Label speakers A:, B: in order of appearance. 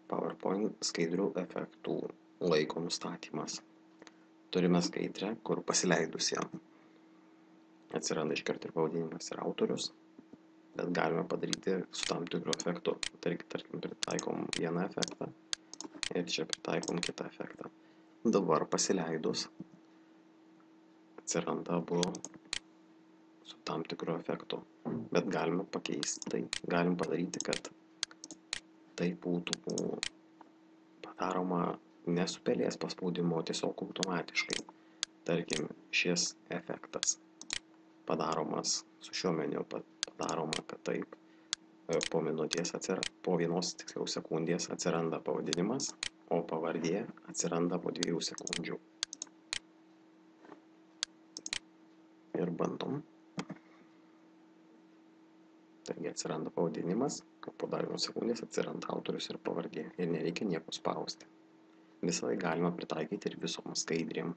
A: PowerPoint skaidrių efektų laiko nustatymas. Turime skaidrę, kur pasileidusi atsiranda iškart ir pavadinimas ir autorius, bet galime padaryti su tam tikru efektu. Tarkim, pritaikom vieną efektą ir čia pritaikom kitą efektą. Dabar pasileidus atsiranda abu su tam tikru efektu, bet galime pakeisti tai. Galim padaryti, kad tai būtų padaroma ne su pelės paspaudimu, o tiesiog automatiškai. Tarkim, šis efektas padaromas su šiuo meniu, padaroma, kad taip po vienos sekundės atsiranda pavadinimas, o pavardė atsiranda po 2 sekundžių. Ir bandom. Taigi atsiranda pavadinimas, po dar 1 sekundės atsiranda autorius ir pavardė. Ir nereikia nieko spausti. Visą tai galima pritaikyti ir visom skaidrėm.